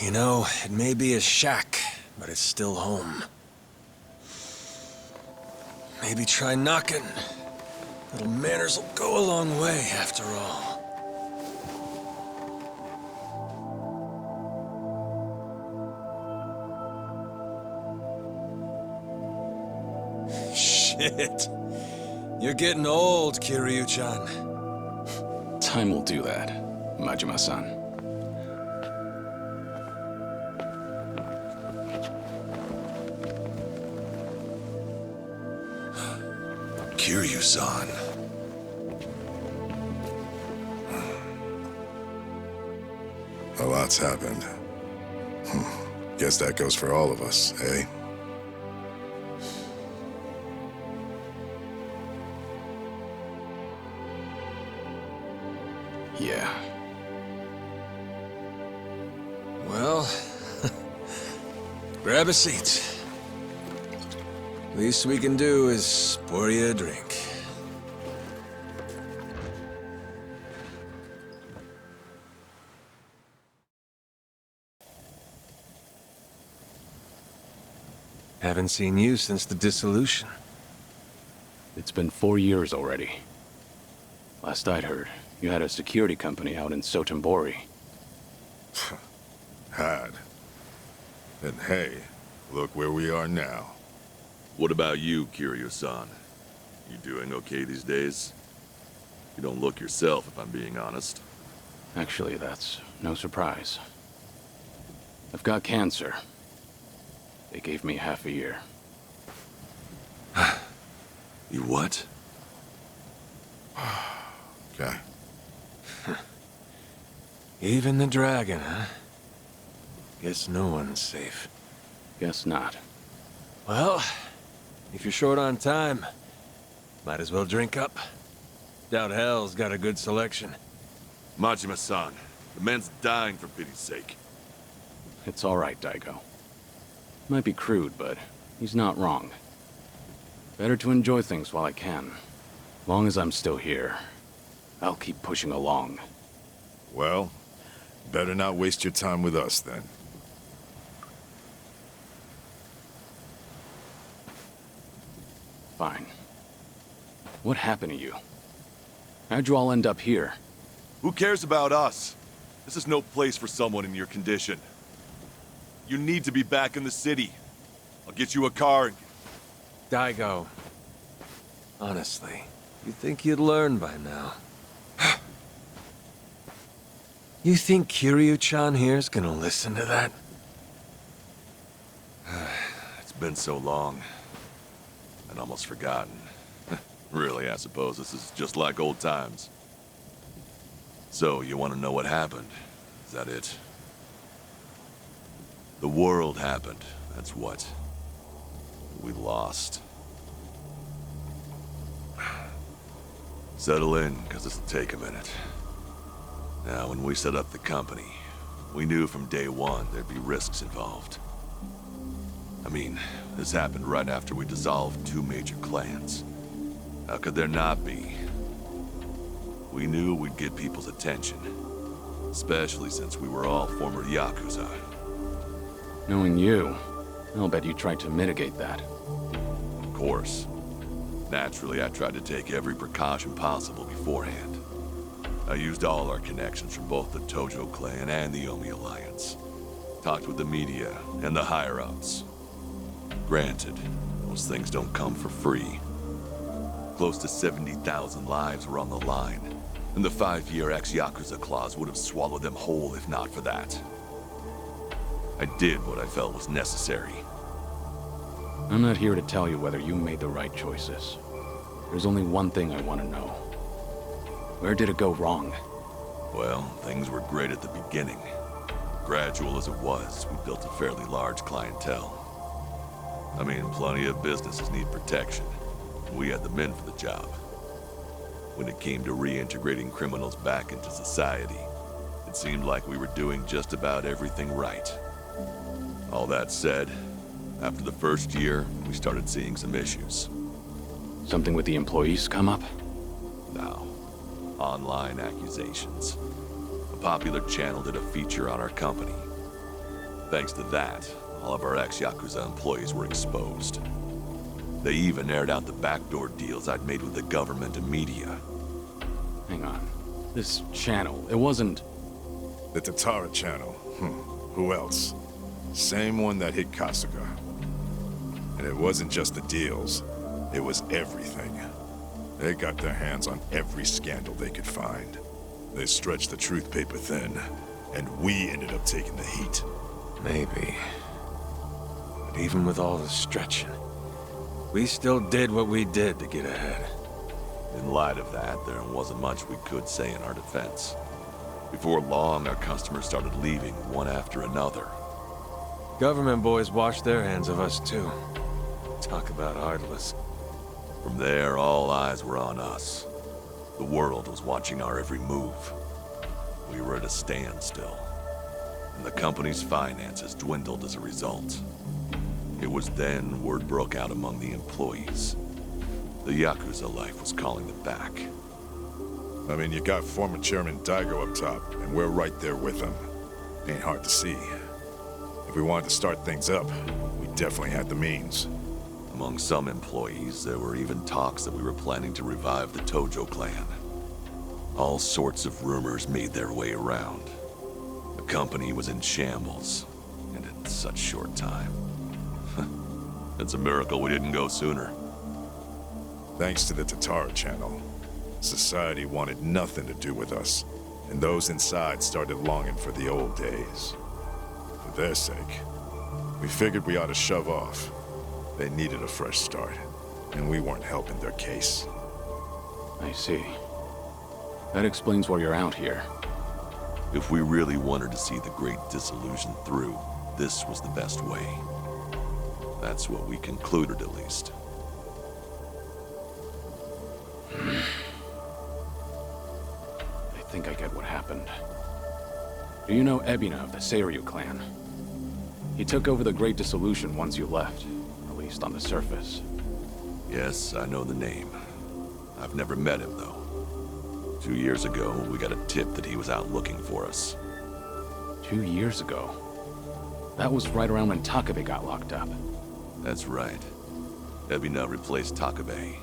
You know, it may be a shack, but it's still home. Maybe try knocking. Little manners will go a long way, after all. Shit. You're getting old, Kiryu-chan. Time will do that, Majima-san. Kiryu-san. A lot's happened. Guess that goes for all of us, eh? Yeah. Well, grab a seat. Least we can do is pour you a drink. Haven't seen you since the dissolution. It's been 4 years already. Last I'd heard, you had a security company out in Sotenbori. Had. And hey, look where we are now. What about you, Kiryu-san? You doing okay these days? You don't look yourself, if I'm being honest. Actually, that's no surprise. I've got cancer. They gave me half a year. You what? Okay. Even the dragon, huh? Guess no one's safe. Guess not. Well, if you're short on time, might as well drink up. Doubt hell's got a good selection. Majima-san, the man's dying for pity's sake. It's all right, Daigo. Might be crude, but he's not wrong. Better to enjoy things while I can. Long as I'm still here, I'll keep pushing along. Well, better not waste your time with us, then. Fine. What happened to you? How'd you all end up here? Who cares about us? This is no place for someone in your condition. You need to be back in the city. I'll get you a car and... Daigo. Honestly, you'd think you'd learn by now. You think Kiryu-chan here's gonna listen to that? It's been so long. I'd almost forgotten. Really, I suppose this is just like old times. So, you want to know what happened? Is that it? The world happened, that's what. We lost. Settle in, because this'll take a minute. Now, when we set up the company, we knew from day one there'd be risks involved. I mean, this happened right after we dissolved 2 major clans. How could there not be? We knew we'd get people's attention, especially since we were all former Yakuza. Knowing you, I'll bet you tried to mitigate that. Of course. Naturally, I tried to take every precaution possible beforehand. I used all our connections from both the Tojo clan and the Omi Alliance. Talked with the media and the higher-ups. Granted, those things don't come for free. Close to 70,000 lives were on the line, and the 5-year ex-Yakuza clause would have swallowed them whole if not for that. I did what I felt was necessary. I'm not here to tell you whether you made the right choices. There's only one thing I want to know. Where did it go wrong? Well, things were great at the beginning. Gradual as it was, we built a fairly large clientele. I mean, plenty of businesses need protection. We had the men for the job. When it came to reintegrating criminals back into society, it seemed like we were doing just about everything right. All that said, after the first year, we started seeing some issues. Something with the employees come up? Now, online accusations. A popular channel did a feature on our company. Thanks to that, all of our ex-Yakuza employees were exposed. They even aired out the backdoor deals I'd made with the government and media. Hang on. This channel, it wasn't... The Tatara channel. Who else? Same one that hit Kasuga. And it wasn't just the deals. It was everything. They got their hands on every scandal they could find. They stretched the truth paper thin, and we ended up taking the heat. Maybe. But even with all the stretching, we still did what we did to get ahead. In light of that, there wasn't much we could say in our defense. Before long, our customers started leaving one after another. Government boys washed their hands of us too. Talk about heartless. From there, all eyes were on us. The world was watching our every move. We were at a standstill, and the company's finances dwindled as a result. It was then word broke out among the employees. The Yakuza life was calling them back. I mean, you got former Chairman Daigo up top, and we're right there with him. Ain't hard to see. If we wanted to start things up, we definitely had the means. Among some employees, there were even talks that we were planning to revive the Tojo clan. All sorts of rumors made their way around. The company was in shambles, and in such short time. It's a miracle we didn't go sooner. Thanks to the Tatara channel, society wanted nothing to do with us, and those inside started longing for the old days. For their sake, we figured we ought to shove off. They needed a fresh start, and we weren't helping their case. I see. That explains why you're out here. If we really wanted to see the Great Dissolution through, this was the best way. That's what we concluded, at least. I think I get what happened. Do you know Ebina of the Seiryu clan? He took over the Great Dissolution once you left, at least on the surface. Yes, I know the name. I've never met him, though. 2 years ago, we got a tip that he was out looking for us. 2 years ago? That was right around when Takabe got locked up. That's right. Ebina replaced Takabe.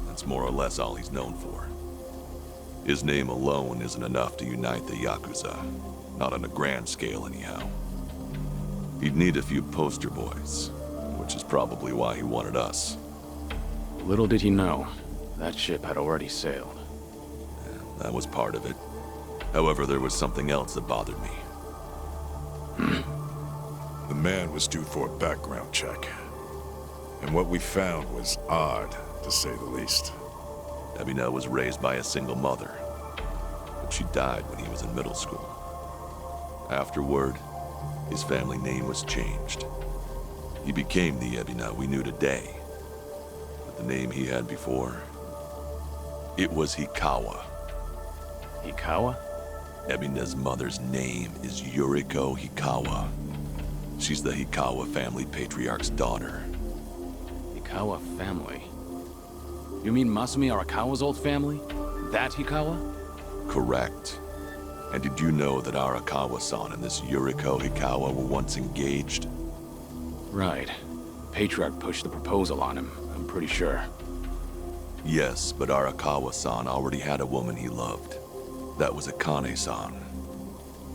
That's more or less all he's known for. His name alone isn't enough to unite the Yakuza. Not on a grand scale, anyhow. He'd need a few poster boys, which is probably why he wanted us. Little did he know, that ship had already sailed. That was part of it. However, there was something else that bothered me. The man was due for a background check. And what we found was odd, to say the least. Ebina was raised by a single mother, but she died when he was in middle school. Afterward, his family name was changed. He became the Ebina we knew today. But the name he had before, it was Hikawa. Hikawa? Ebina's mother's name is Yuriko Hikawa. She's the Hikawa family patriarch's daughter. Hikawa family? You mean Masumi Arakawa's old family? That Hikawa? Correct. And did you know that Arakawa-san and this Yuriko Hikawa were once engaged? Right. Patriarch pushed the proposal on him, I'm pretty sure. Yes, but Arakawa-san already had a woman he loved. That was Akane-san.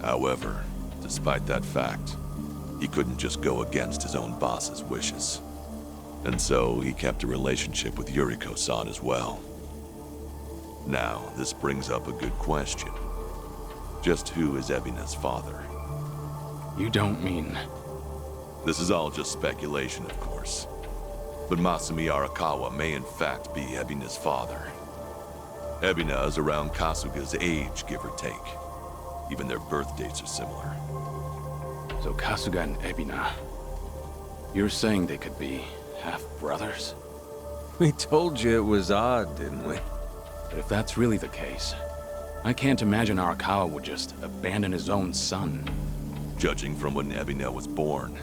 However, despite that fact, he couldn't just go against his own boss's wishes. And so he kept a relationship with Yuriko-san as well. Now, this brings up a good question. Just who is Ebina's father? You don't mean... This is all just speculation, of course. But Masumi Arakawa may in fact be Ebina's father. Ebina is around Kasuga's age, give or take. Even their birth dates are similar. So Kasuga and Ebina... You're saying they could be half-brothers? We told you it was odd, didn't we? But if that's really the case, I can't imagine Arakawa would just abandon his own son. Judging from when Ebina was born,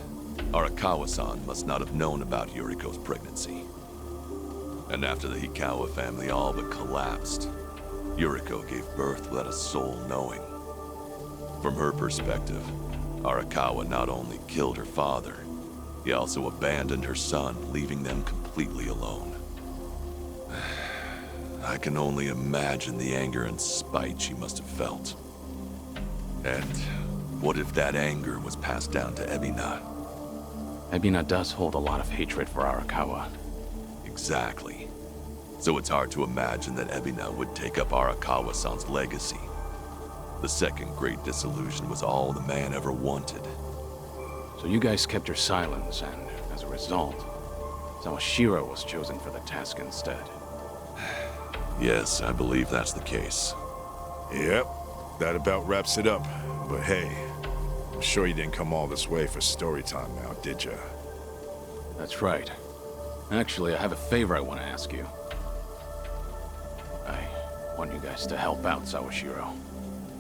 Arakawa-san must not have known about Yuriko's pregnancy. And after the Hikawa family all but collapsed, Yuriko gave birth without a soul knowing. From her perspective, Arakawa not only killed her father, he also abandoned her son, leaving them completely alone. I can only imagine the anger and spite she must have felt. And what if that anger was passed down to Ebina? Ebina does hold a lot of hatred for Arakawa. Exactly. So it's hard to imagine that Ebina would take up Arakawa-san's legacy. The second great disillusion was all the man ever wanted. So you guys kept your silence, and as a result, Sawashiro was chosen for the task instead. Yes, I believe that's the case. Yep, that about wraps it up. But hey, I'm sure you didn't come all this way for story time now, did ya? That's right. Actually, I have a favor I want to ask you. I want you guys to help out Sawashiro.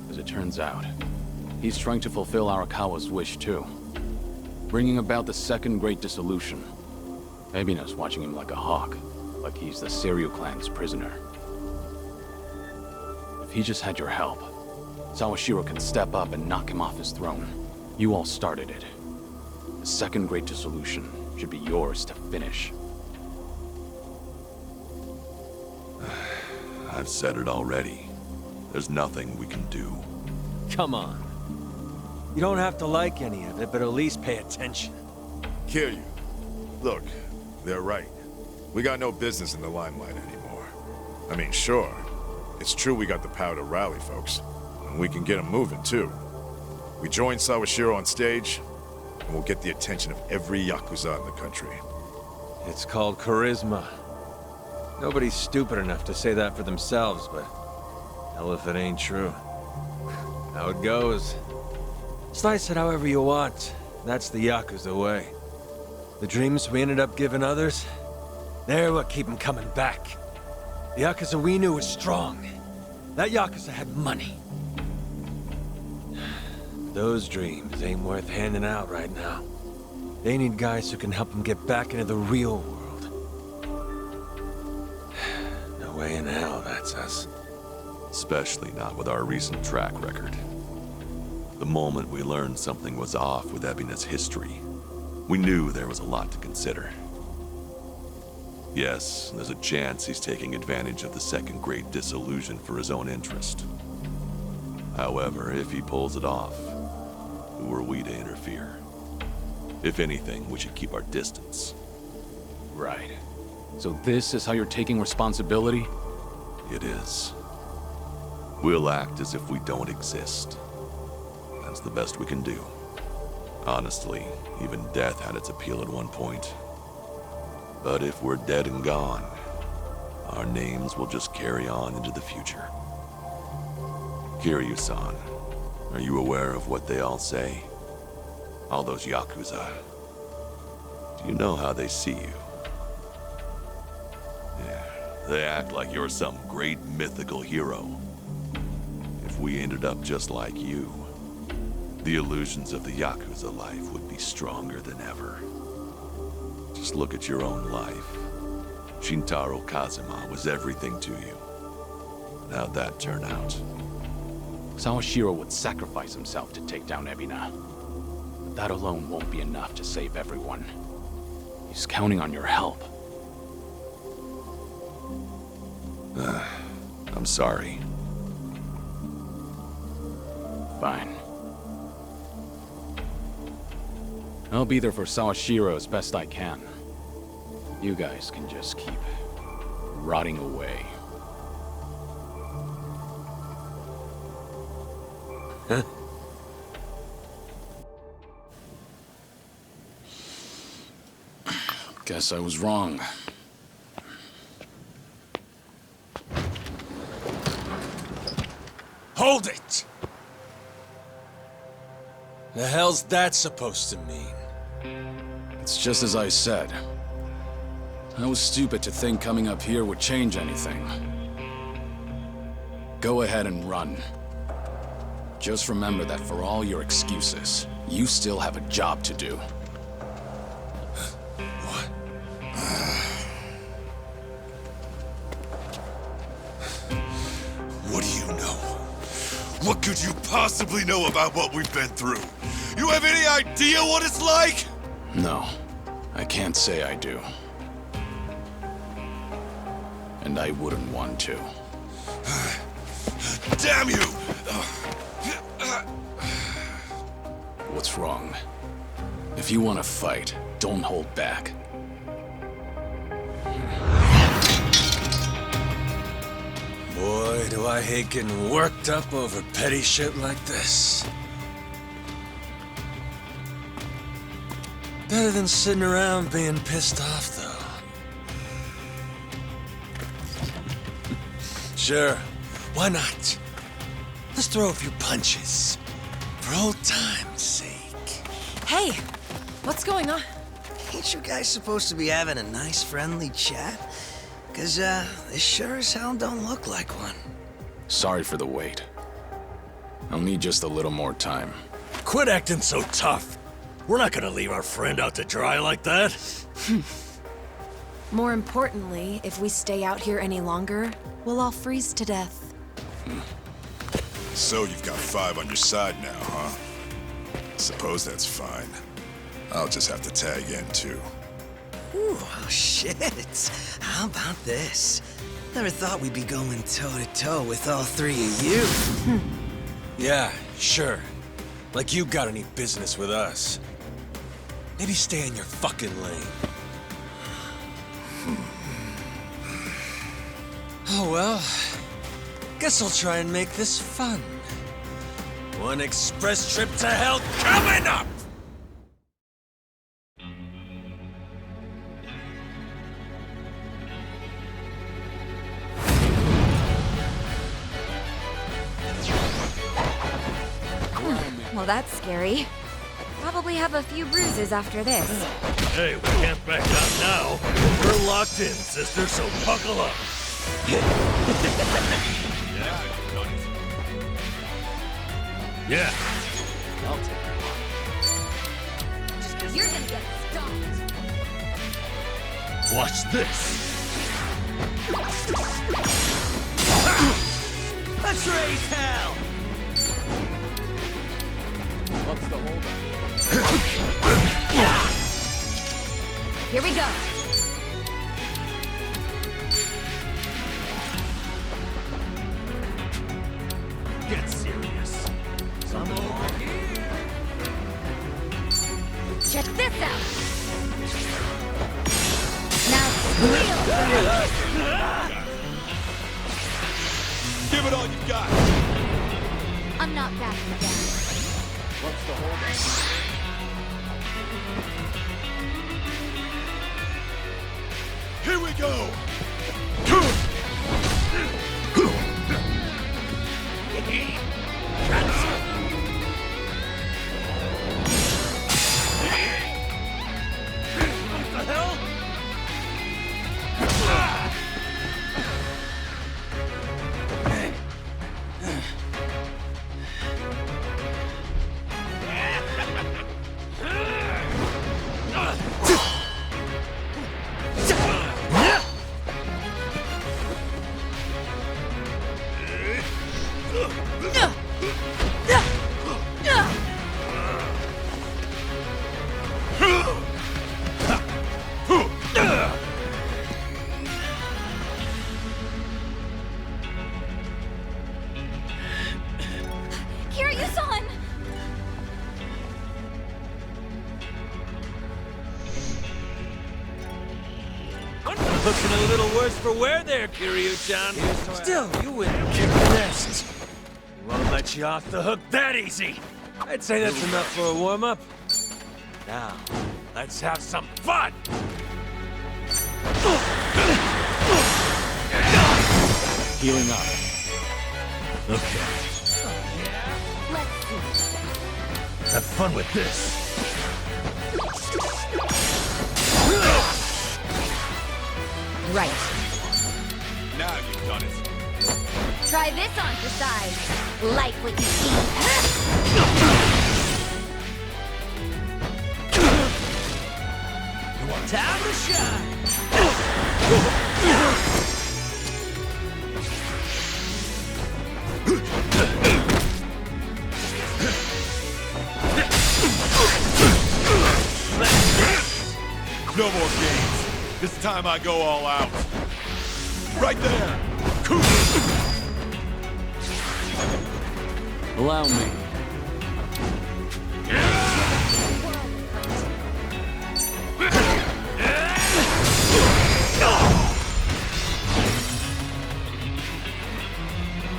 As it turns out, he's trying to fulfill Arakawa's wish too. Bringing about the second great dissolution. Ebina's watching him like a hawk, like he's the Seiryu clan's prisoner. If he just had your help, Sawashiro can step up and knock him off his throne. You all started it. The second great dissolution should be yours to finish. I've said it already. There's nothing we can do. Come on. You don't have to like any of it, but at least pay attention. Kiryu, look, they're right. We got no business in the limelight anymore. I mean, sure, it's true we got the power to rally folks, and we can get them moving too. We join Sawashiro on stage, and we'll get the attention of every Yakuza in the country. It's called charisma. Nobody's stupid enough to say that for themselves, but hell if it ain't true. How it goes. Slice it however you want. That's the Yakuza way. The dreams we ended up giving others, they're what keep them coming back. The Yakuza we knew was strong. That Yakuza had money. Those dreams ain't worth handing out right now. They need guys who can help them get back into the real world. No way in hell that's us. Especially not with our recent track record. The moment we learned something was off with Ebina's history, we knew there was a lot to consider. Yes, there's a chance he's taking advantage of the second great disillusion for his own interest. However, if he pulls it off, who are we to interfere? If anything, we should keep our distance. Right. So this is how you're taking responsibility? It is. We'll act as if we don't exist. That's the best we can do. Honestly, even death had its appeal at one point. But if we're dead and gone, our names will just carry on into the future. Kiryu-san, are you aware of what they all say? All those Yakuza. Do you know how they see you? Yeah, they act like you're some great mythical hero. If we ended up just like you, the illusions of the Yakuza life would be stronger than ever. Just look at your own life. Shintaro Kazuma was everything to you. And how'd that turn out? Sawashiro would sacrifice himself to take down Ebina. But that alone won't be enough to save everyone. He's counting on your help. I'm sorry. Fine. I'll be there for Sawashiro as best I can. You guys can just keep rotting away. Huh? Guess I was wrong. Hold it! The hell's that supposed to mean? It's just as I said. I was stupid to think coming up here would change anything. Go ahead and run. Just remember that for all your excuses, you still have a job to do. What do you know? What could you possibly know about what we've been through? You have any idea what it's like? No, I can't say I do. And I wouldn't want to. Damn you! What's wrong? If you want to fight, don't hold back. Boy, do I hate getting worked up over petty shit like this. Better than sitting around being pissed off, though. Sure, why not? Let's throw a few punches. For old time's sake. Hey, what's going on? Ain't you guys supposed to be having a nice, friendly chat? Cause, this sure as hell don't look like one. Sorry for the wait. I'll need just a little more time. Quit acting so tough. We're not gonna leave our friend out to dry like that. More importantly, if we stay out here any longer, we'll all freeze to death. So you've got 5 on your side now, huh? Suppose that's fine. I'll just have to tag in, too. Ooh, oh shit. How about this? Never thought we'd be going toe-to-toe with all 3 of you. Yeah, sure. Like you got any business with us. Maybe stay in your fucking lane. Oh well. Guess I'll try and make this fun. One express trip to hell coming up! Well, that's scary. Probably have a few bruises after this. Hey, we can't back out now. We're locked in, sister, so buckle up. Yeah. I'll take it. You're gonna get stomped. Watch this. Let's raise hell! What's the holdup? Here we go. Get serious. I'm over here. Check this out. Now squeal. Give it all you got. I'm not backing down. What's the holdup? Here we go. What the hell? Kiryu-san! Looking a little worse for wear there, Kiryu-chan. Still, you wouldn't kick the nest. Won't let you off the hook that easy. I'd say that's enough for a warm-up. Now, let's have some fun. Healing up. Okay, Let's see. have fun with this. Right. Now you've done it. Try this on for size. Like what you see. Time to shine! No more games. This time I go all out. Right there! Cooper! Allow me.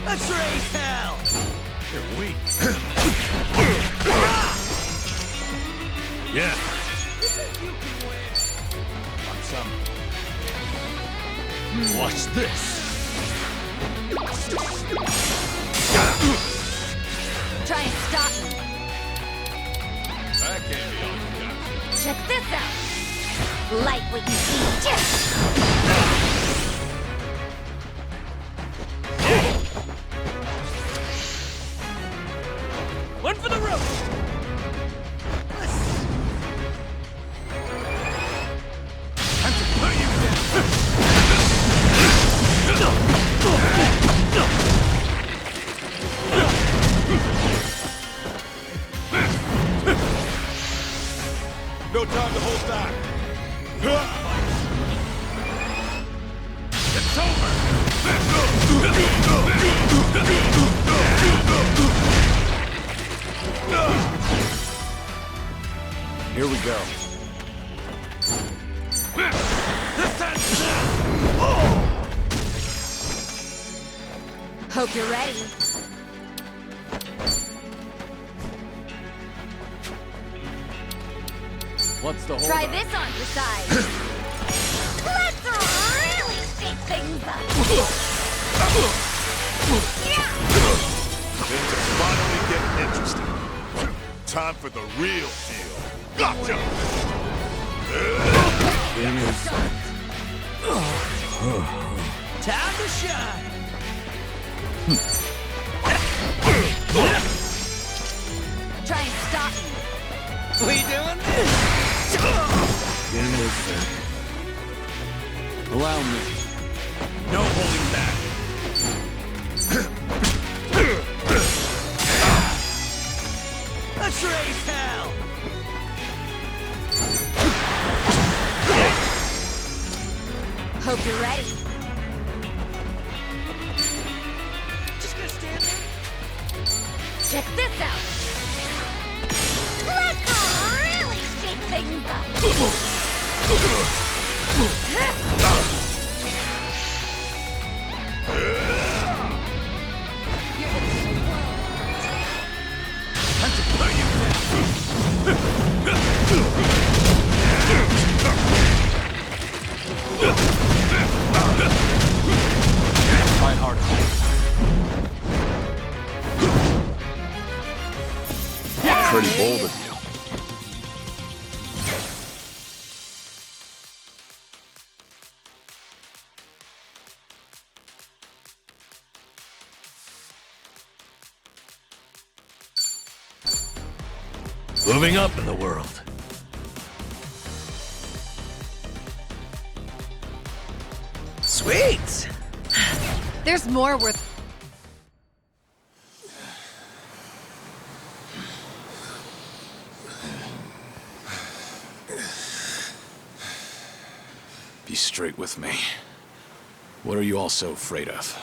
Let's raise hell! You're weak. Yeah. Want some? Watch this. Try and stop me. That can't be all you got. Check this out. Like what you see. One for the road! Time to put you down! No time to hold back. It's over. Here we go. Hope you're ready. What's the hold Try up? this on for size. Let's really shake things up. Things are finally getting interesting. Time for the real deal. Gotcha! Time to shine! Try and stop me. We doing this? Allow me. No holding back. Let's raise hell! Hope you're ready. Just gonna stand there? Check this out. Let's really shake things up. Try harder. Pretty bold of you. Moving up in the world. Sweet! There's more worth. Be straight with me. What are you all so afraid of?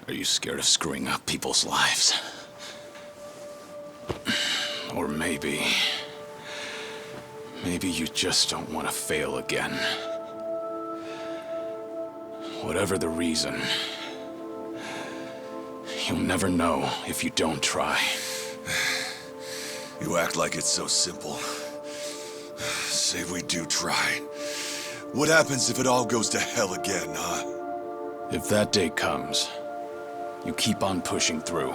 Are you scared of screwing up people's lives? Or maybe you just don't want to fail again. Whatever the reason, you'll never know if you don't try. You act like it's so simple. Say we do try. What happens if it all goes to hell again, huh? If that day comes, you keep on pushing through.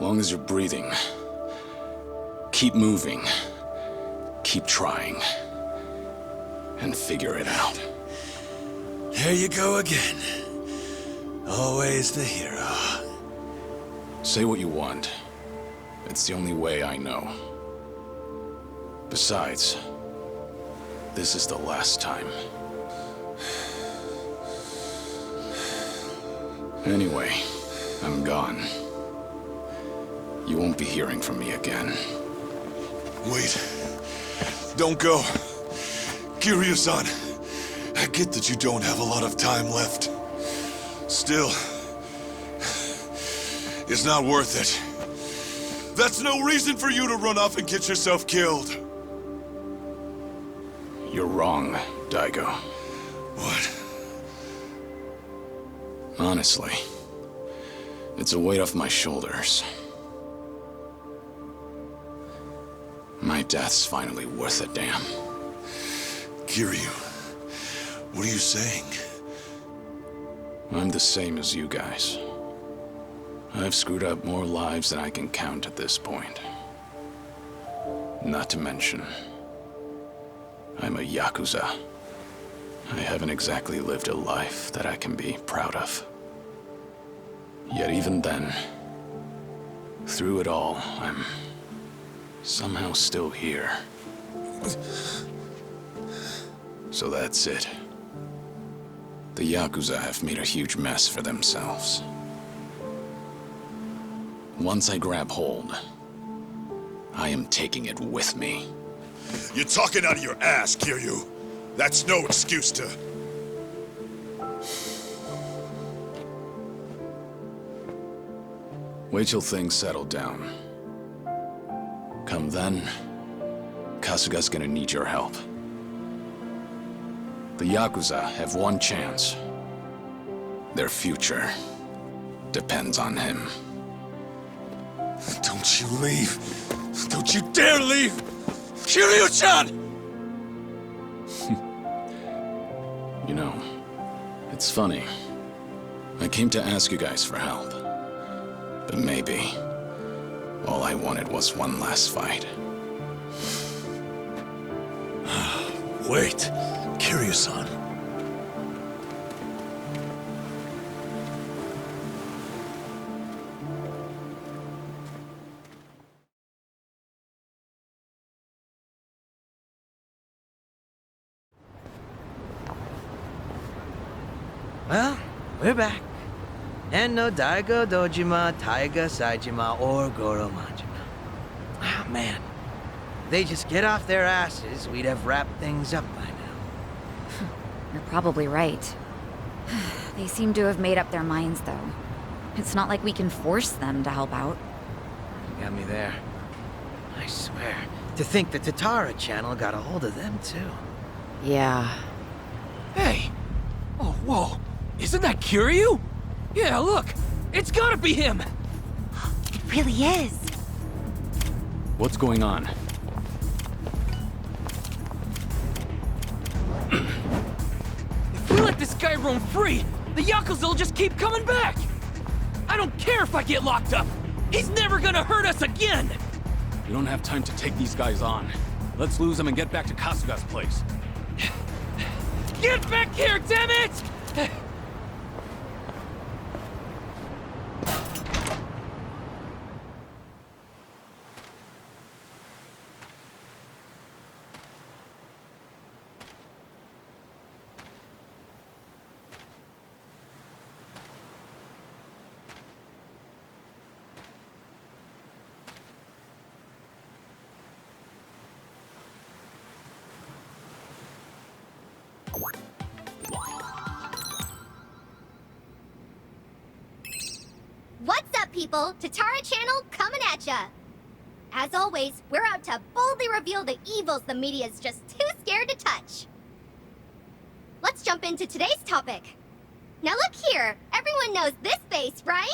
Long as you're breathing, keep moving, keep trying, and figure it out. There you go again. Always the hero. Say what you want. It's the only way I know. Besides, this is the last time. Anyway, I'm gone. You won't be hearing from me again. Wait. Don't go. Kiryu-san, I get that you don't have a lot of time left. Still, it's not worth it. That's no reason for you to run off and get yourself killed. You're wrong, Daigo. What? Honestly, it's a weight off my shoulders. My death's finally worth a damn. Kiryu, what are you saying? I'm the same as you guys. I've screwed up more lives than I can count at this point. Not to mention, I'm a Yakuza. I haven't exactly lived a life that I can be proud of. Yet even then, through it all, I'm somehow still here. So that's it. The Yakuza have made a huge mess for themselves. Once I grab hold, I am taking it with me. You're talking out of your ass, Kiryu. That's no excuse to... Wait till things settle down. Come then, Kasuga's gonna need your help. The Yakuza have one chance. Their future depends on him. Don't you leave. Don't you dare leave! Kiryu-chan! You know, it's funny. I came to ask you guys for help. But maybe all I wanted was one last fight. Wait, Kiryu-san. Well, we're back. And no Daigo Dojima, Taiga Saejima, or Goro Majima. Ah, man. If they just get off their asses, we'd have wrapped things up by now. You're probably right. They seem to have made up their minds, though. It's not like we can force them to help out. You got me there. I swear, to think the Tatara channel got a hold of them, too. Yeah. Hey! Oh, whoa! Isn't that Kiryu? Yeah, look! It's gotta be him! It really is. What's going on? If we let this guy roam free, the Yakuza will just keep coming back! I don't care if I get locked up! He's never gonna hurt us again! We don't have time to take these guys on. Let's lose them and get back to Kasuga's place. Get back here, damn it! What's up, people? Tatara Channel coming at ya! As always, we're out to boldly reveal the evils the media's just too scared to touch. Let's jump into today's topic. Now look here, everyone knows this face, right?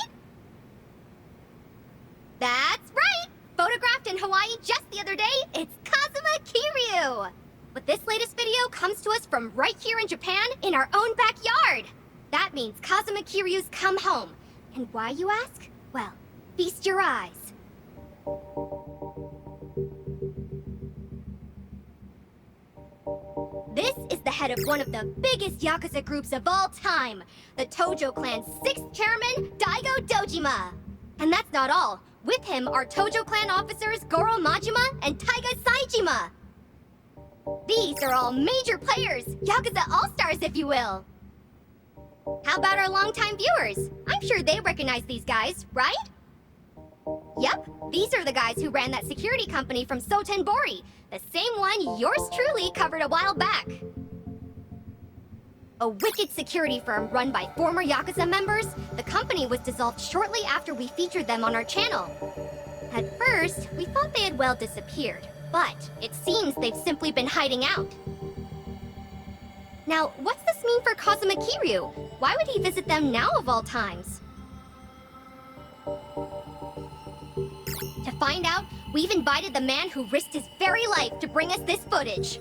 That's right! Photographed in Hawaii just the other day, it's Kazuma Kiryu! But this latest video comes to us from right here in Japan, in our own backyard! That means Kazuma Kiryu's come home. And why, you ask? Well, feast your eyes. This is the head of one of the biggest Yakuza groups of all time, the Tojo Clan's 6th chairman, Daigo Dojima. And that's not all. With him are Tojo Clan officers Goro Majima and Taiga Saejima. These are all major players, Yakuza all-stars if you will. How about our longtime viewers? I'm sure they recognize these guys, right? Yep, these are the guys who ran that security company from Sotenbori, the same one yours truly covered a while back. A wicked security firm run by former Yakuza members, the company was dissolved shortly after we featured them on our channel. At first, we thought they had well disappeared, but it seems they've simply been hiding out. Now, what's this mean for Kazuma Kiryu? Why would he visit them now of all times? To find out, we've invited the man who risked his very life to bring us this footage.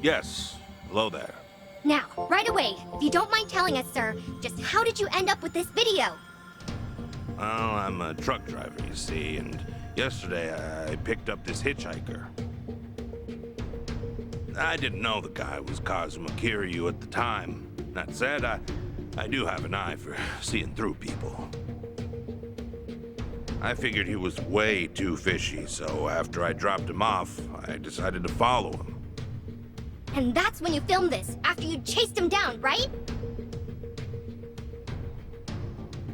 Yes. Hello there. Now, right away, if you don't mind telling us, sir, just how did you end up with this video? Well, I'm a truck driver, you see, and yesterday I picked up this hitchhiker. I didn't know the guy was Kazuma Kiryu at the time. That said, I do have an eye for seeing through people. I figured he was way too fishy, so after I dropped him off, I decided to follow him. And that's when you filmed this, after you chased him down, right?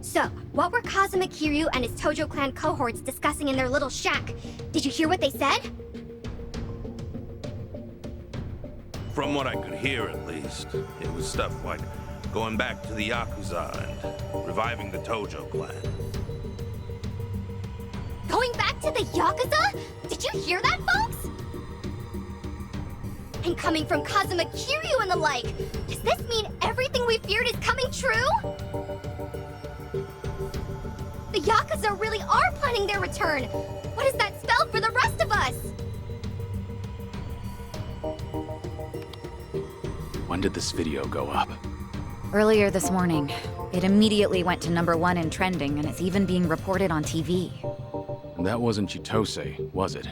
So, what were Kazuma Kiryu and his Tojo clan cohorts discussing in their little shack? Did you hear what they said? From what I could hear, at least, it was stuff like going back to the Yakuza and reviving the Tojo clan. Going back to the Yakuza? Did you hear that, folks? And coming from Kazuma Kiryu and the like, does this mean everything we feared is coming true? The Yakuza really are planning their return. What does that spell for the rest of us? When did this video go up? Earlier this morning. It immediately went to #1 in trending, and it's even being reported on TV. And that wasn't Chitose, was it?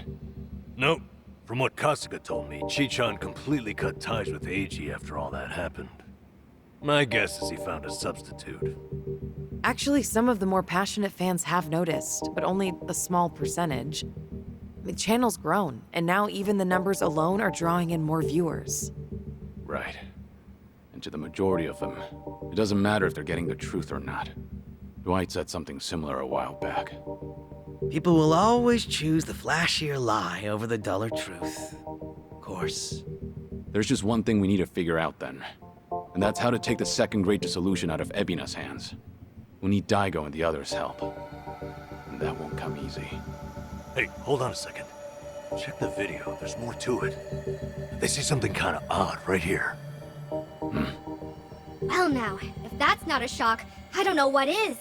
Nope. From what Kasuga told me, Chichan completely cut ties with Eiji after all that happened. My guess is he found a substitute. Actually, some of the more passionate fans have noticed, but only a small percentage. The channel's grown, and now even the numbers alone are drawing in more viewers. Right. And to the majority of them, it doesn't matter if they're getting the truth or not. Dwight said something similar a while back. People will always choose the flashier lie over the duller truth. Of course. There's just one thing we need to figure out then. And that's how to take the second Great Dissolution out of Ebina's hands. We need Daigo and the others' help. And that won't come easy. Hey, hold on a second. Check the video, there's more to it. They say something kinda odd right here. Well now, if that's not a shock, I don't know what is.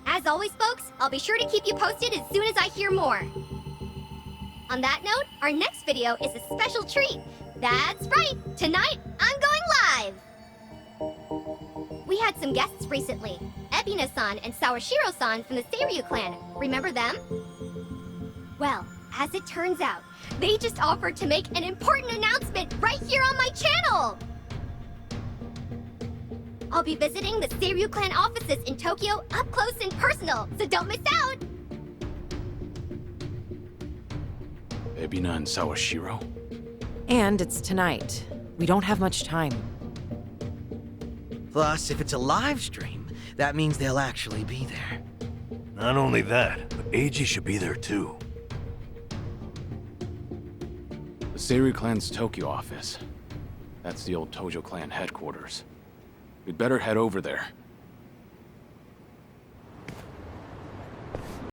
As always, folks, I'll be sure to keep you posted as soon as I hear more. On that note, our next video is a special treat. That's right, tonight I'm going live! We had some guests recently, Ebina-san and Sawashiro-san from the Seiryu clan. Remember them? Well, as it turns out, they just offered to make an important announcement right here on my channel! I'll be visiting the Seiryu clan offices in Tokyo up close and personal, so don't miss out! Ebina and Sawashiro? And it's tonight. We don't have much time. Plus, if it's a live stream, that means they'll actually be there. Not only that, but Eiji should be there too. The Seiryu clan's Tokyo office. That's the old Tojo clan headquarters. We'd better head over there,